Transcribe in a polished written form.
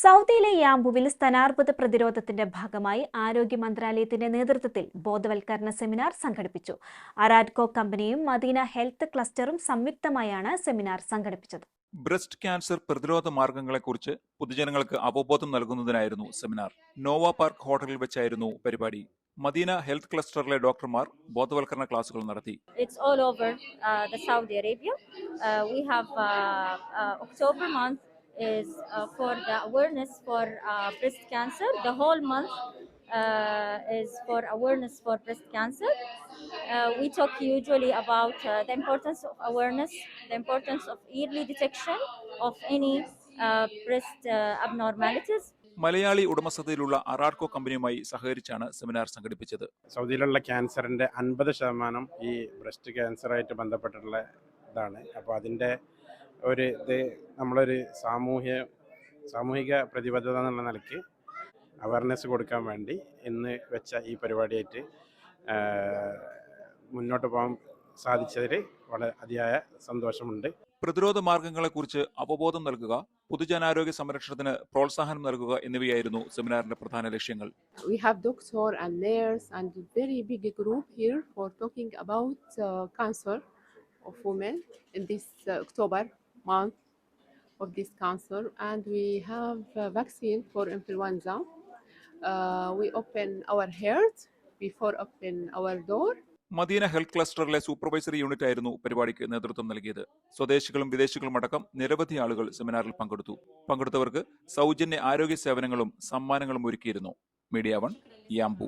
സൗദിയിലെ യാംബുവിൽ സ്ഥാനാർബുദ പ്രതിരോധത്തിന്റെ ഭാഗമായി ആരോഗ്യ മന്ത്രാലയത്തിന്റെ നേതൃത്വത്തിൽ ബോധവൽക്കരണ സെമിനാർ സംഘടിപ്പിച്ചു. അരാഡ്കോ കമ്പനിയും മദീന ഹെൽത്ത് ക്ലസ്റ്ററും സംയുക്തമായാണ് സെമിനാർ സംഘടിപ്പിച്ചത്. ബ്രസ്റ്റ് ക്യാൻസർ പ്രതിരോധ മാർഗങ്ങളെക്കുറിച്ച് പൊതുജനങ്ങൾക്ക് അവബോധം നൽകുന്നതിനായിരുന്നു സെമിനാർ. നോവ പാർക്ക് ഹോട്ടലിൽ വെച്ചായിരുന്നു പരിപാടി. മദീന ഹെൽത്ത് ക്ലസ്റ്ററിലെ ഡോക്ടർമാർ ബോധവൽക്കരണ ക്ലാസുകൾ നടത്തി. It's all over the Saudi Arabia. We have October month is for the awareness for breast cancer. The whole month is for awareness for breast cancer. We talk usually about the importance of awareness, the importance of early detection of any breast abnormalities. Malayali ഉടമസ്ഥതയിലുള്ള അറാഡ്കോ കമ്പനിയുമായി സഹകരിച്ചാണ് seminar സംഘടിപ്പിച്ചത്. സൗദിയിലുള്ള ക്യാൻസറിൻ്റെ 50% ഈ breast ക്യാൻസറായിട്ട് ബന്ധപ്പെട്ടിട്ടുള്ള ഇതാണ്. അപ്പോൾ അതിൻ്റെ നമ്മളൊരു സാമൂഹിക പ്രതിബദ്ധത എന്നുള്ള നിലയ്ക്ക് അവയർനെസ് കൊടുക്കാൻ വേണ്ടി ഇന്ന് വെച്ച ഈ പരിപാടിയായിട്ട് മുന്നോട്ട് പോകാൻ സാധിച്ചതിൽ വളരെ അതിയായ സന്തോഷമുണ്ട്. പ്രതിരോധ മാർഗങ്ങളെക്കുറിച്ച് അവബോധം നൽകുക, പൊതുജനാരോഗ്യ സംരക്ഷണത്തിന് പ്രോത്സാഹനം നൽകുക എന്നിവയായിരുന്നു സെമിനാറിന്റെ പ്രധാന ലക്ഷ്യങ്ങൾ. We have doctor and nurse and very big group here for talking about cancer of women in this October month of this cancer, and we have vaccine for influenza. We open our heart before open our door. Madinah health ക്ലസ്റ്ററിലെ supervisory unit ആയിരുന്നു പരിപാടിക്ക് നേതൃത്വം നൽകിയത്. സ്വദേശികളും വിദേശികളും അടക്കം നിരവധി ആളുകൾ സെമിനാറിൽ പങ്കെടുത്തവർക്ക് സൗജന്യ ആരോഗ്യ സേവനങ്ങളും സമ്മാനങ്ങളും ഒരുക്കിയിരുന്നു. Media 1 Yanbu.